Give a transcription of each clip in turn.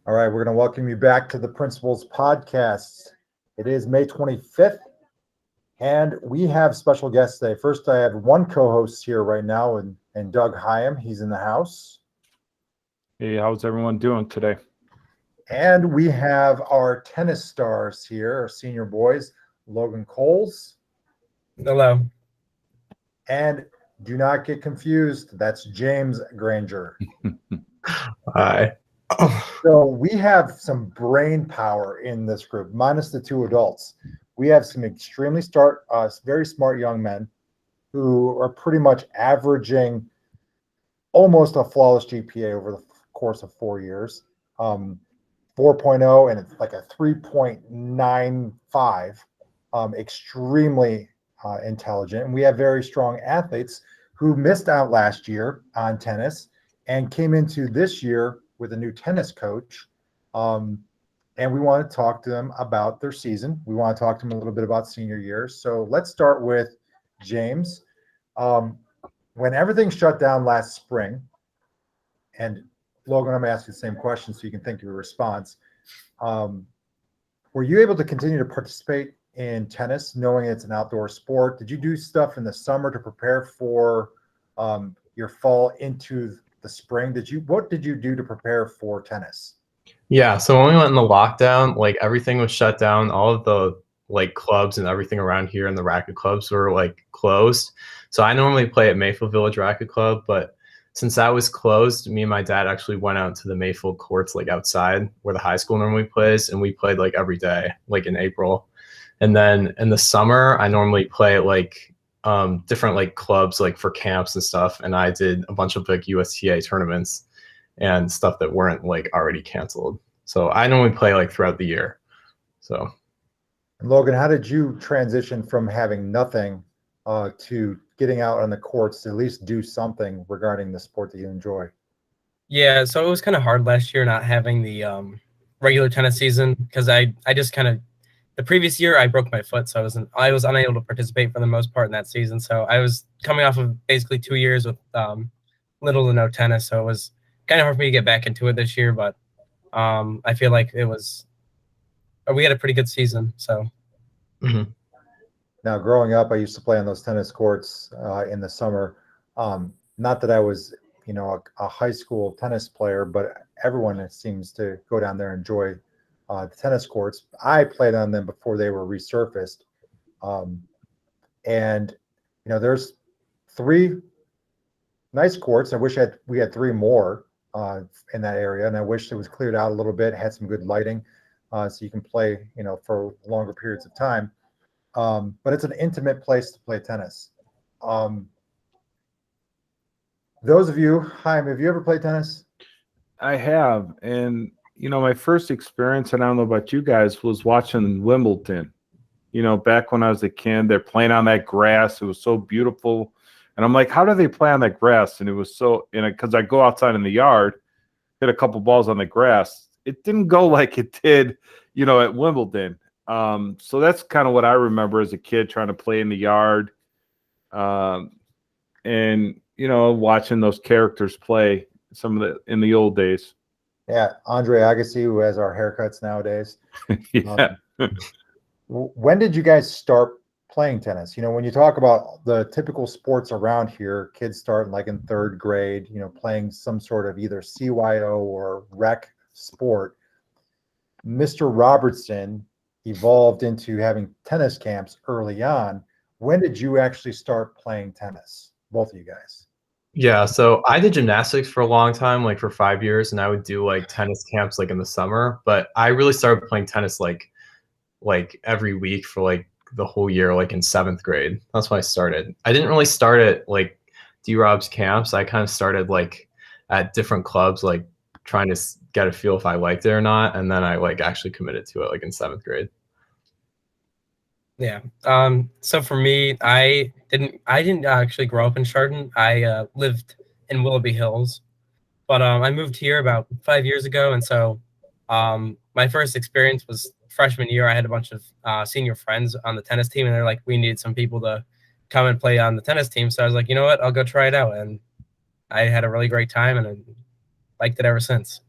All right, we're going to welcome you back to the Principals Podcast. It is May 25th, and we have special guests today. First, I have one co-host here right now, and Doug Hyam. He's in the house. Hey, how's everyone doing today? And we have our tennis stars here, our senior boys, Logan Coles. Hello. And do not get confused, that's James Granger. Hi. So we have some brain power in this group, minus the two adults. We have some extremely very smart young men who are pretty much averaging almost a flawless GPA over the course of 4 years, 4.0 and it's like a 3.95, extremely intelligent. And we have very strong athletes who missed out last year on tennis and came into this year with a new tennis coach. And we want to talk to them about their season. We want to talk to them a little bit about senior year. So let's start with James. When everything shut down last spring, and Logan, I'm going to ask you the same question so you can think of your response. Were you able to continue to participate in tennis knowing it's an outdoor sport? Did you do stuff in the summer to prepare for your fall into the spring? What did you do to prepare for tennis? Yeah, so when we went in the lockdown, like everything was shut down. All of the like clubs and everything around here and the racket clubs were like closed. So I normally play at Mayfield Village Racket Club, but since that was closed, me and my dad actually went out to the Mayfield courts like outside where the high school normally plays, and we played like every day, like in April. And then in the summer, I normally play at like different like clubs like for camps and stuff, and I did a bunch of like USTA tournaments and stuff that weren't like already canceled. So I normally play like throughout the year. So Logan, how did you transition from having nothing to getting out on the courts to at least do something regarding the sport that you enjoy? Yeah, so it was kind of hard last year not having the regular tennis season because I just kind of the previous year I broke my foot, so I was unable to participate for the most part in that season. So I was coming off of basically 2 years with little to no tennis, so it was kind of hard for me to get back into it this year. But I feel like we had a pretty good season. So Now, growing up, I used to play on those tennis courts in the summer. Not that I was, a high school tennis player, but everyone seems to go down there and enjoy the tennis courts. I played on them before they were resurfaced. And there's 3 nice courts. I wish we had 3 more in that area, and I wish it was cleared out a little bit, had some good lighting, so you can play, for longer periods of time. But it's an intimate place to play tennis. Those of you, Chaim, have you ever played tennis? I have, and my first experience, and I don't know about you guys, was watching Wimbledon. Back when I was a kid, they're playing on that grass. It was so beautiful, and I'm like, how do they play on that grass? And it was so, because I go outside in the yard, hit a couple balls on the grass. It didn't go like it did, at Wimbledon. So that's kind of what I remember as a kid, trying to play in the yard, and watching those characters play in the old days. Yeah, Andre Agassi, who has our haircuts nowadays. Yeah. When did you guys start playing tennis? When you talk about the typical sports around here, kids start like in 3rd grade, playing some sort of either CYO or rec sport. Mr. Robertson evolved into having tennis camps early on. When did you actually start playing tennis, both of you guys? yeah, so I did gymnastics for a long time, like for 5 years, and I would do like tennis camps like in the summer. But I really started playing tennis like every week for like the whole year, like in 7th grade. That's when I started. I didn't really start at like D-Rob's camps. I kind of started like at different clubs, like trying to get a feel if I liked it or not, and then I like actually committed to it like in 7th grade. yeah, so for me, I didn't actually grow up in Chardon. I lived in Willoughby Hills, but I moved here about 5 years ago, and so my first experience was freshman year. I had a bunch of senior friends on the tennis team, and they're like, we needed some people to come and play on the tennis team. So I was like, you know what, I'll go try it out, and I had a really great time, and I liked it ever since.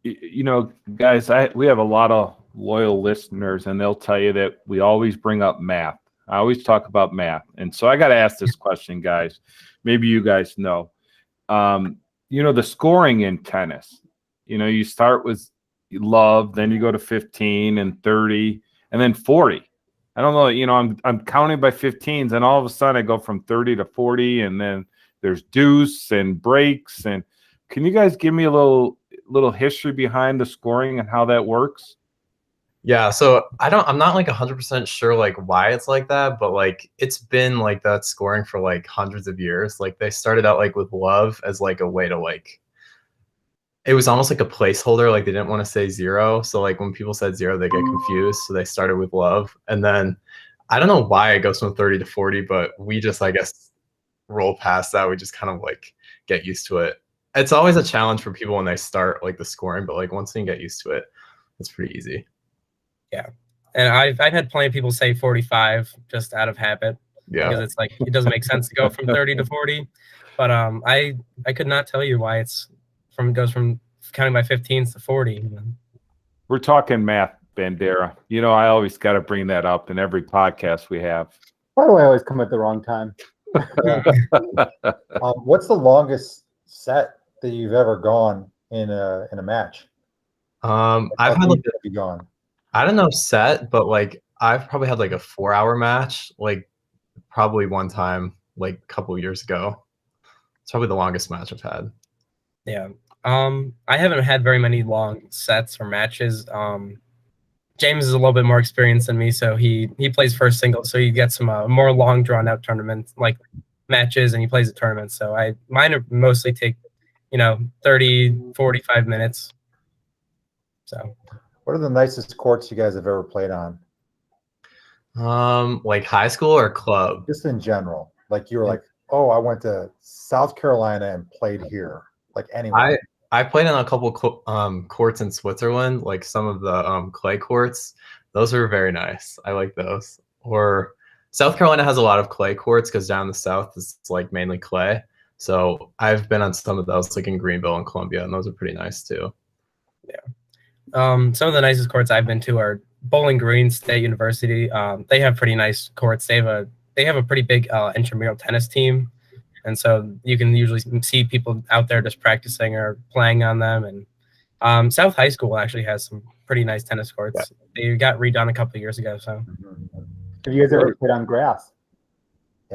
You know, guys, we have a lot of loyal listeners, and they'll tell you that we always bring up math. I always talk about math, and so I got to ask this question, guys. Maybe you guys know. You know, the scoring in tennis. You know, you start with love, then you go to 15 and 30, and then 40. I don't know. You know, I'm counting by 15s, and all of a sudden I go from 30 to 40, and then there's deuce and breaks. And can you guys give me a little history behind the scoring and how that works? Yeah, so I'm not like 100% sure like why it's like that, but like it's been like that scoring for like hundreds of years. Like they started out like with love as like a way to like, it was almost like a placeholder. Like they didn't want to say zero. So like when people said zero, they get confused. So they started with love. And then I don't know why it goes from 30 to 40, but we just, I guess, roll past that. We just kind of like get used to it. It's always a challenge for people when they start like the scoring, but like once they get used to it, it's pretty easy. Yeah. And I've had plenty of people say 45 just out of habit. Yeah. Because it's like it doesn't make sense to go from 30 to 40. But I could not tell you why goes from counting by 15s to 40. We're talking math, Bandera. You know, I always got to bring that up in every podcast we have. Why do I always come at the wrong time? What's the longest set that you've ever gone in a match? I've had like be gone. I don't know set, but like I've probably had like a 4-hour match, like probably one time, like a couple of years ago. It's probably the longest match I've had. Yeah. I haven't had very many long sets or matches. James is a little bit more experienced than me, so he plays first single, so he gets some more long drawn out tournaments like matches, and he plays a tournament. So mine are mostly take 30, 45 minutes. So what are the nicest courts you guys have ever played on? Like high school or club? Just in general. Like you were like, oh, I went to South Carolina and played here. Like anywhere. I played in a couple courts in Switzerland, like some of the clay courts. Those are very nice. I like those. Or South Carolina has a lot of clay courts because down the south it's like mainly clay. So I've been on some of those, like in Greenville and Columbia, and those are pretty nice too. Yeah. Some of the nicest courts I've been to are Bowling Green State University. They have pretty nice courts. They have a pretty big intramural tennis team, and so you can usually see people out there just practicing or playing on them. And South High School actually has some pretty nice tennis courts. Yeah. They got redone a couple of years ago. So, have you guys ever played on grass?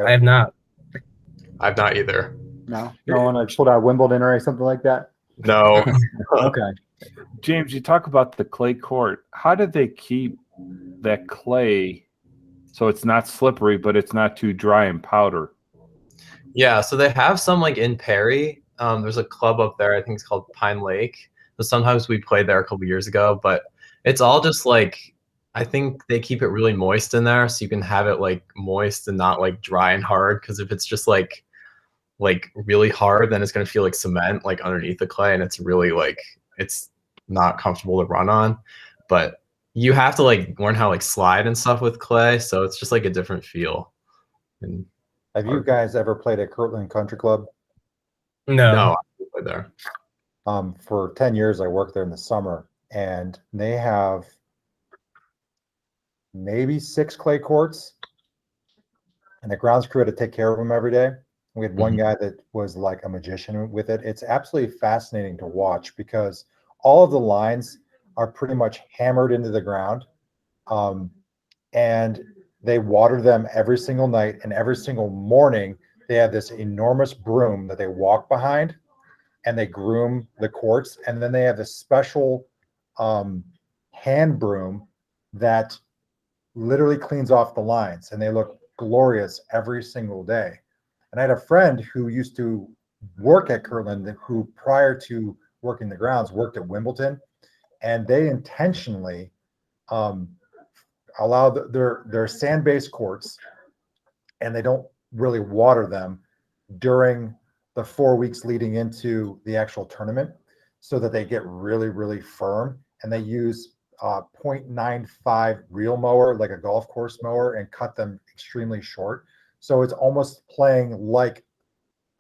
I have not. I've not either. No one like pulled out Wimbledon or something like that. No. Okay. James, you talk about the clay court. How did they keep that clay so it's not slippery, but it's not too dry and powder? Yeah, so they have some like in Perry. There's a club up there, I think it's called Pine Lake. So sometimes we played there a couple years ago, but it's all just like, I think they keep it really moist in there so you can have it like moist and not like dry and hard. Because if it's just like really hard, then it's going to feel like cement like underneath the clay, and it's really like it's not comfortable to run on. But you have to like learn how to like slide and stuff with clay, so it's just like a different feel. And have you guys ever played at Kirtland Country Club? No, I didn't play there. For 10 years I worked there in the summer, and they have maybe 6 clay courts, and the grounds crew had to take care of them every day. We had one guy that was like a magician with it. It's absolutely fascinating to watch because all of the lines are pretty much hammered into the ground. And they water them every single night, and every single morning they have this enormous broom that they walk behind, and they groom the courts. And then they have this special hand broom that literally cleans off the lines, and they look glorious every single day. And I had a friend who used to work at Kirtland, who prior to working the grounds worked at Wimbledon, and they intentionally allow their sand-based courts, and they don't really water them during the 4 weeks leading into the actual tournament, so that they get really, really firm. And they use 0.95 reel mower, like a golf course mower, and cut them extremely short. So it's almost playing like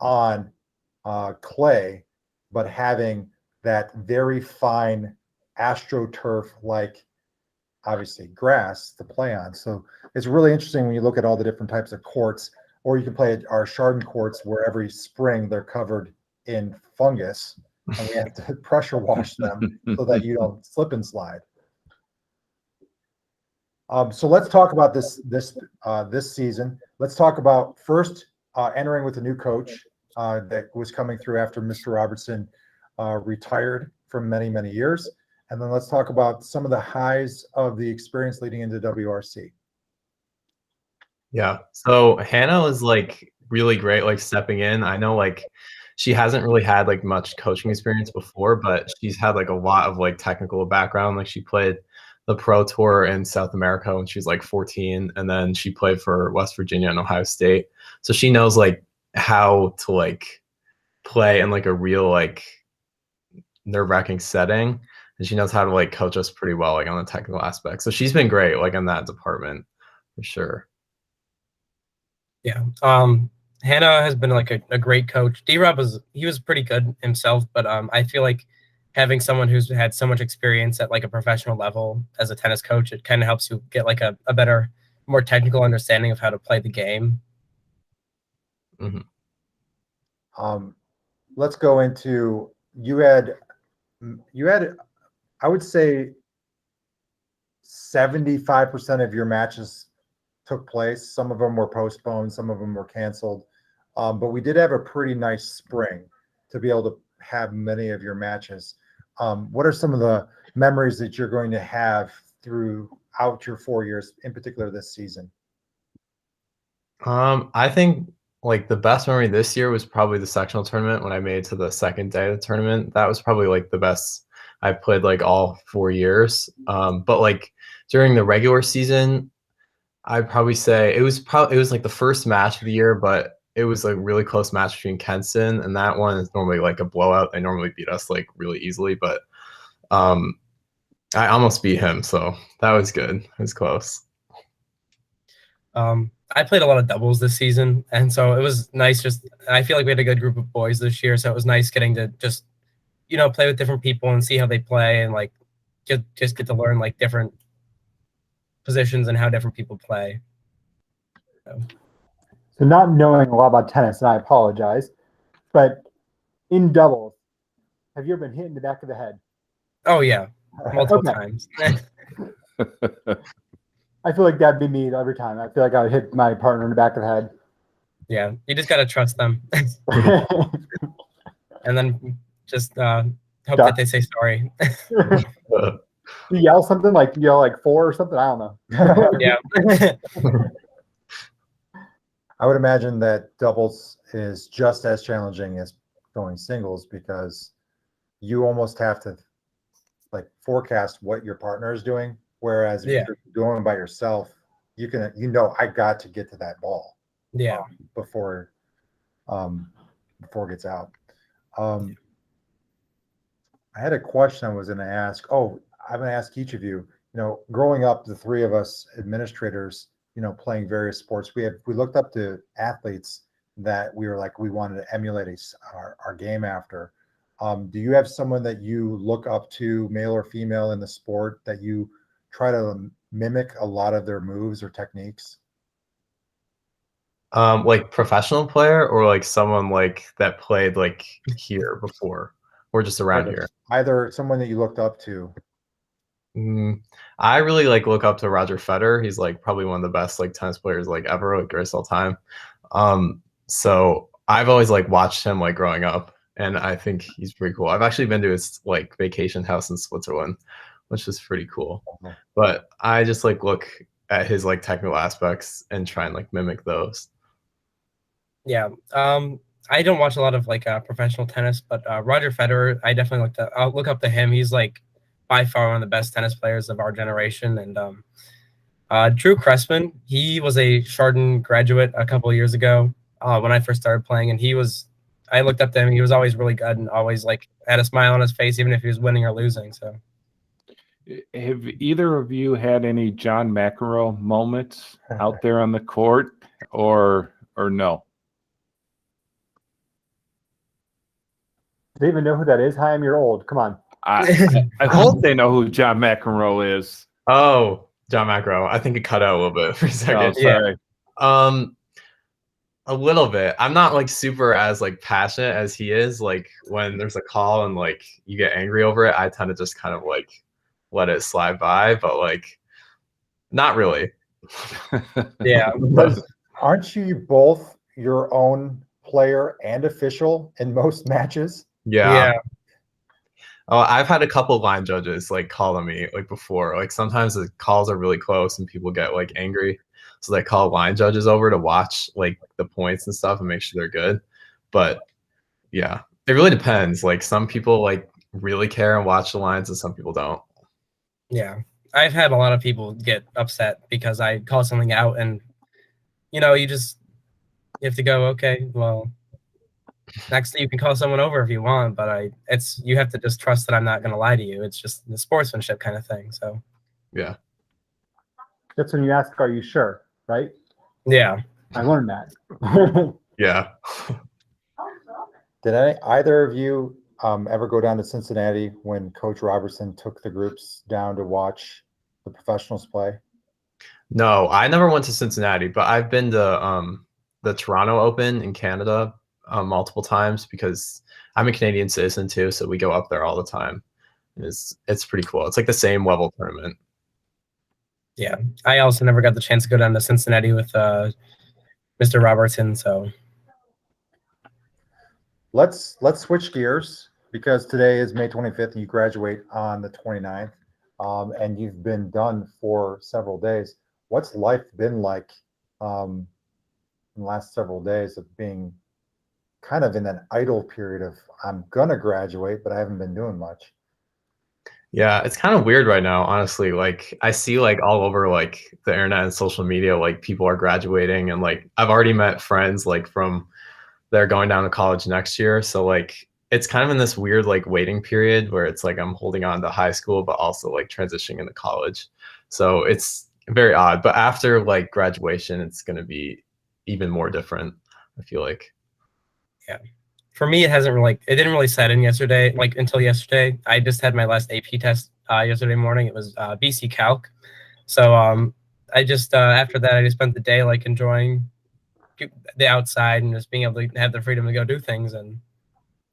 on clay, but having that very fine AstroTurf like, obviously, grass to play on. So it's really interesting when you look at all the different types of courts, or you can play at our Chardon courts where every spring they're covered in fungus and we have to pressure wash them so that you don't slip and slide. So let's talk about this season. Let's talk about first entering with a new coach that was coming through after Mr. Robertson retired from many years, and then let's talk about some of the highs of the experience leading into WRC. Yeah. So Hannah was like really great, like stepping in. I know like she hasn't really had like much coaching experience before, but she's had like a lot of like technical background. Like she played the pro tour in South America when she was like 14, and then she played for West Virginia and Ohio State. So she knows like how to like play in like a real like nerve-wracking setting, and she knows how to like coach us pretty well like on the technical aspect. So she's been great like in that department for sure. Yeah. Hannah has been like a great coach. D-Rob was pretty good himself, but I feel like having someone who's had so much experience at like a professional level as a tennis coach, it kind of helps you get like a better, more technical understanding of how to play the game. Mm-hmm. Let's go into you had I would say 75% of your matches took place. Some of them were postponed, some of them were canceled. But we did have a pretty nice spring to be able to have many of your matches. What are some of the memories that you're going to have throughout your 4 years, in particular this season? I think like the best memory this year was probably the sectional tournament when I made it to the second day of the tournament. That was probably like the best I've played like all 4 years. But like during the regular season, I'd probably say it was like the first match of the year, but it was like a really close match between Kenston, and that one is normally like a blowout. They normally beat us like really easily, but I almost beat him, so that was good. It was close. I played a lot of doubles this season, and so it was nice. I feel like we had a good group of boys this year, so it was nice getting to just, play with different people and see how they play, and like just get to learn like different positions and how different people play. So not knowing a lot about tennis, and I apologize, but in doubles, have you ever been hit in the back of the head? Oh yeah, multiple times. I feel like that'd be me every time. I feel like I would hit my partner in the back of the head. Yeah, you just gotta trust them, and then just hope that they say sorry. You yell something like four or something. I don't know. Yeah. I would imagine that doubles is just as challenging as going singles because you almost have to like forecast what your partner is doing. Whereas if you're going by yourself, I got to get to that ball. Yeah. Before it gets out. I had a question I was going to ask. Oh, I'm going to ask each of you. Growing up, the three of us administrators, playing various sports, we looked up to athletes that we were like we wanted to emulate our game after. Do you have someone that you look up to, male or female, in the sport that you try to mimic a lot of their moves or techniques? Like professional player or like someone like that played like here before or just around here? Either someone that you looked up to. I really like look up to Roger Federer. He's like probably one of the best like tennis players like ever, like greatest all time. So I've always like watched him like growing up, and I think he's pretty cool. I've actually been to his like vacation house in Switzerland, which is pretty cool. But I just like look at his like technical aspects and try and like mimic those. Yeah. I don't watch a lot of like professional tennis, but Roger Federer, I definitely I'll look up to him. He's like by far one of the best tennis players of our generation. And Drew Crespin, he was a Chardon graduate a couple of years ago when I first started playing, and I looked up to him. He was always really good and always like had a smile on his face, even if he was winning or losing. So, have either of you had any John McEnroe moments out there on the court, or no? they even know who that is? Hi, I'm your old. Come on. I hope they know who John McEnroe is. Oh, John McEnroe. I think it cut out a little bit for a Oh, second. sorry. A little bit. I'm not like super as like passionate as he is. Like when there's a call and like you get angry over it, I tend to just kind of like let it slide by, but like not really. Yeah. Aren't you both your own player and official in most matches? Yeah. Yeah. Oh, I've had a couple line judges like call on me like before. Like sometimes the calls are really close and people get like angry. So they call line judges over to watch like the points and stuff and make sure they're good. But yeah, it really depends. Like some people like really care and watch the lines and some people don't. Yeah. I've had a lot of people get upset because I call something out and, you know, you have to go, okay, well, next you can call someone over if you want, but you have to just trust that I'm not going to lie to you. It's just the sportsmanship kind of thing. So, Yeah. That's when you ask, are you sure? Right? yeah. I learned that. Yeah. Did either of you ever go down to Cincinnati when Coach Robertson took the groups down to watch the professionals play? No, I never went to Cincinnati, but I've been to the Toronto Open in Canada multiple times because I'm a Canadian citizen too, so we go up there all the time. It's pretty cool. It's like the same level tournament. Yeah. I also never got the chance to go down to Cincinnati with Mr. Robertson. So, Let's switch gears because today is May 25th and you graduate on the 29th, and you've been done for several days. What's life been like in the last several days of being kind of in an idle period of I'm gonna graduate, but I haven't been doing much? Yeah, it's kind of weird right now, honestly. Like I see like all over like the internet and social media, like people are graduating and like I've already met friends like from they're going down to college next year. So like it's kind of in this weird like waiting period where it's like I'm holding on to high school, but also like transitioning into college. So it's very odd. But after like graduation, it's gonna be even more different, I feel like. yeah. For me, it didn't really set in yesterday, like until yesterday. I just had my last AP test yesterday morning. It was BC Calc. So I just, after that, I just spent the day like enjoying the outside and just being able to have the freedom to go do things. And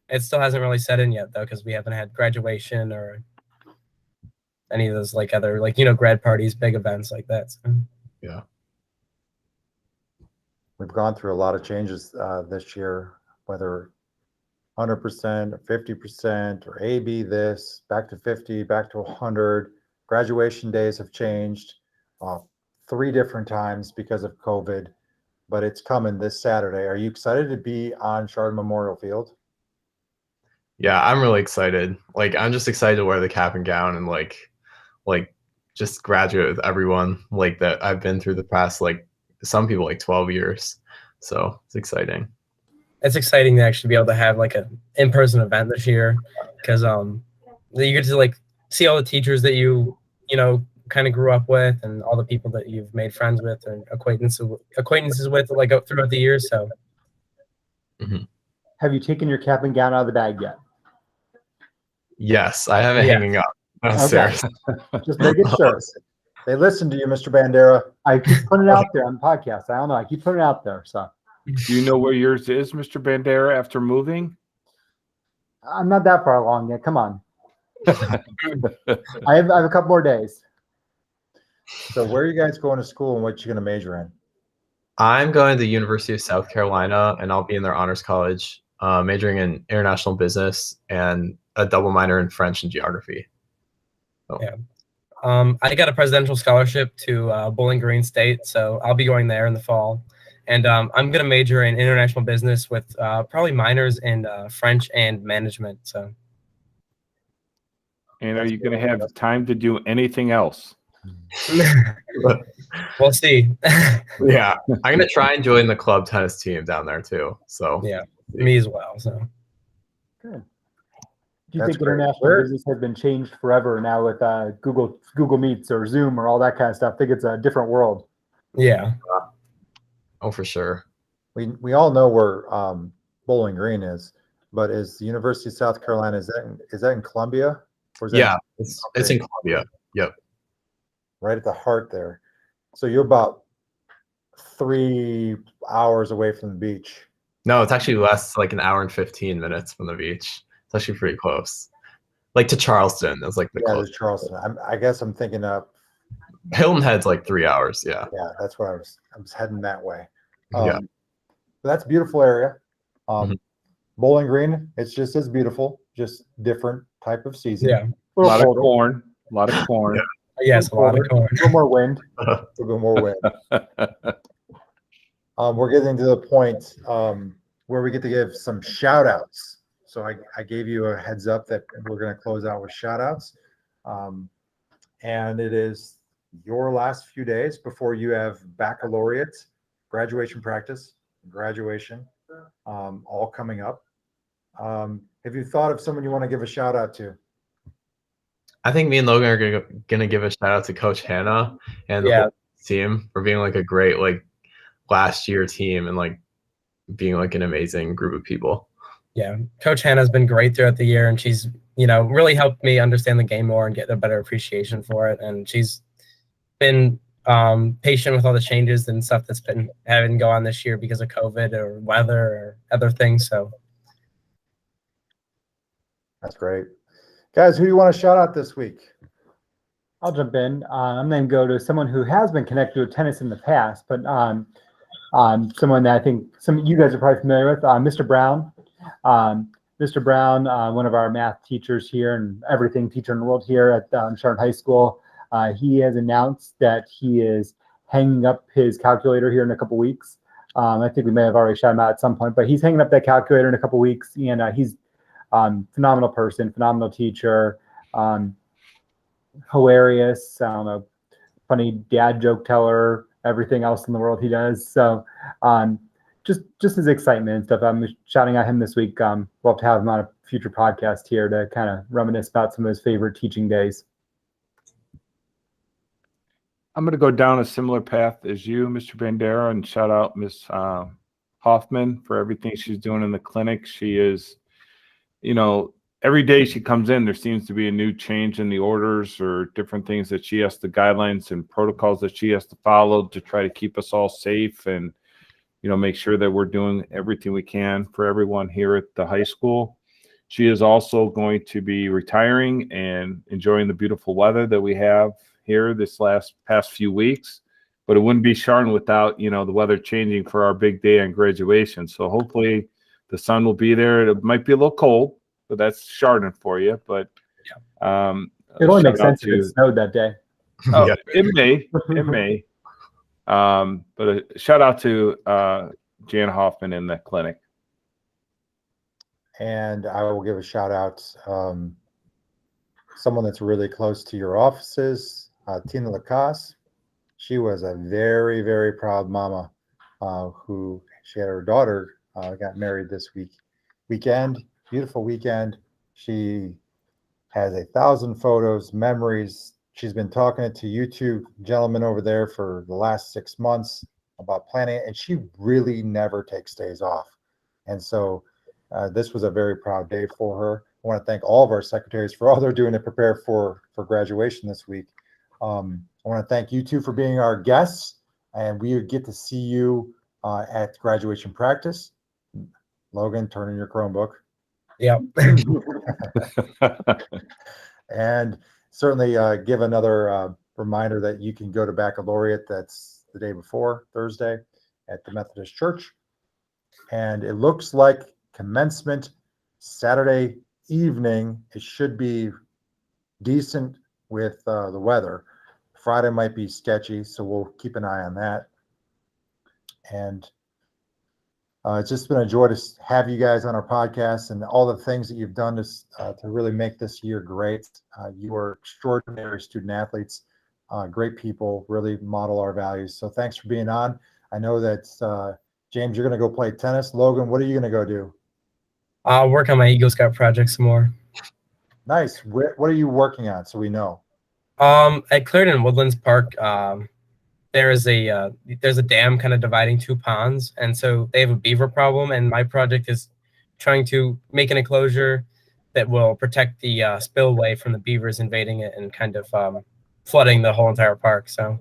it still hasn't really set in yet though, because we haven't had graduation or any of those like other, like, you know, grad parties, big events like that. So. Yeah. We've gone through a lot of changes this year, whether 100% or 50% or AB this, back to 50, back to 100. Graduation days have changed 3 different times because of COVID, but it's coming this Saturday. Are you excited to be on Chardon Memorial Field? Yeah, I'm really excited. Like I'm just excited to wear the cap and gown and like just graduate with everyone like that I've been through the past like some people like 12 years. So it's exciting. It's exciting to actually be able to have like an in-person event this year because you get to like see all the teachers that you know kind of grew up with and all the people that you've made friends with and acquaintances with like throughout the years. So Have you taken your cap and gown out of the bag yet? Yes, I have it Yeah. hanging up Okay. downstairs. Just making sure. They listen to you, Mr. Bandera. I keep putting it out there on the podcast. I don't know. I keep putting it out there. So Do you know where yours is, Mr. Bandera, after moving? I'm not that far along yet. Come on. I have a couple more days. So where are you guys going to school and what you going to major in? I'm going to the University of South Carolina and I'll be in their honors college, majoring in international business and a double minor in French and geography. So. Yeah. I got a presidential scholarship to Bowling Green State, so I'll be going there in the fall. And I'm going to major in international business with probably minors in French and management. So. And are you going to have time to do anything else? We'll see. Yeah, I'm gonna try and join the club tennis team down there too. So yeah, me as well. So good. Do you That's think great. international business has been changed forever now with Google Meets or Zoom or all that kind of stuff? I think it's a different world. yeah. Oh, for sure. We all know where Bowling Green is. but is the University of South Carolina, is that in Columbia? Or is that Yeah, it's in Columbia. Yep. right at the heart there? So you're about 3 hours away from the beach. No, it's actually less, like an hour and 15 minutes from the beach. It's actually pretty close. Like to Charleston, it's like the Yeah, close. there's Charleston. I guess I'm thinking of, Hilton Head's like 3 hours. Yeah. yeah, that's what I was heading that way. Yeah. That's a beautiful area. Mhm. Bowling Green, it's just as beautiful, just different type of season. Yeah. A lot of corn. A lot of corn. Yes, a lot of corn. A little more wind. A little bit more wind. We're getting to the point where we get to give some shout outs. So I gave you a heads up that we're going to close out with shout outs. And it is your last few days before you have baccalaureate, graduation practice, graduation, all coming up. Have you thought of someone you want to give a shout out to? I think me and Logan are gonna give a shout out to Coach Hannah and the whole team for being like a great like last year team and like being like an amazing group of people. Yeah, Coach Hannah's been great throughout the year, and she's really helped me understand the game more and get a better appreciation for it. And she's been patient with all the changes and stuff that's been having to go on this year because of COVID or weather or other things. So that's great. Guys, who do you want to shout out this week? I'll jump in. I'm going to go to someone who has been connected with tennis in the past, but someone that I think some of you guys are probably familiar with, Mr. Brown. Mr. Brown, one of our math teachers here and everything teacher in the world here at Charlotte High School. He has announced that he is hanging up his calculator here in a couple weeks. I think we may have already shouted him out at some point, but he's hanging up that calculator in a couple weeks, and he's phenomenal person, phenomenal teacher, hilarious, I don't know, funny dad joke teller, everything else in the world he does. So just his excitement and stuff. I'm shouting at him this week. We'll have to have him on a future podcast here to kind of reminisce about some of his favorite teaching days. I'm going to go down a similar path as you, Mr. Bandera, and shout out Miss Hoffman for everything she's doing in the clinic. She is, every day she comes in, there seems to be a new change in the orders or different things that she has to, guidelines and protocols that she has to follow to try to keep us all safe and, make sure that we're doing everything we can for everyone here at the high school. She is also going to be retiring and enjoying the beautiful weather that we have here this past few weeks, but it wouldn't be Charlotte without, the weather changing for our big day on graduation. So hopefully the sun will be there. It might be a little cold, but that's Chardonnay for you. But it only makes sense if it snowed that day. Oh, yeah. It may. But a shout out to Jan Hoffman in the clinic. And I will give a shout out someone that's really close to your offices, Tina Lacasse. She was a very, very proud mama who she had her daughter got married this weekend. Beautiful weekend. She has 1,000 photos, memories. She's been talking to you two gentlemen over there for the last 6 months about planning it, and she really never takes days off. And so this was a very proud day for her. I want to thank all of our secretaries for all they're doing to prepare for graduation this week. I want to thank you two for being our guests, and we get to see you at graduation practice. Logan, turn in your Chromebook. Yep. And certainly give another reminder that you can go to baccalaureate. That's the day before, Thursday, at the Methodist Church. And it looks like commencement Saturday evening. It should be decent with the weather. Friday might be sketchy, so we'll keep an eye on that. And it's just been a joy to have you guys on our podcast and all the things that you've done to really make this year great. You are extraordinary student athletes, great people, really model our values. So thanks for being on. I know that, James, you're going to go play tennis. Logan, what are you going to go do? I'll work on my Eagle Scout project some more. Nice. What are you working on so we know? At Kirtland Woodlands Park, there's a dam kind of dividing two ponds, and so they have a beaver problem, and my project is trying to make an enclosure that will protect the spillway from the beavers invading it and kind of flooding the whole entire park. So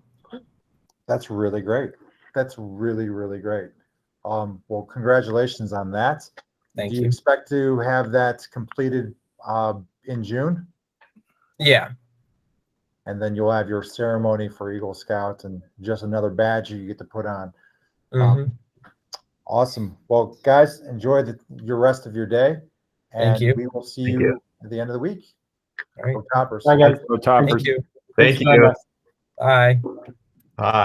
That's really great. That's really, really great. Well, congratulations on that. Thank Do you you. expect to have that completed in June? yeah, And then you'll have your ceremony for Eagle Scout and just another badge you get to put on. mhm. Awesome. Well, guys, enjoy your rest of your day. And Thank you. we will see Thank you you. at the end of the week. All right. Go Toppers. Bye, guys. Go Toppers. Thank you. Thank Thanks for joining you. us. Bye. Bye.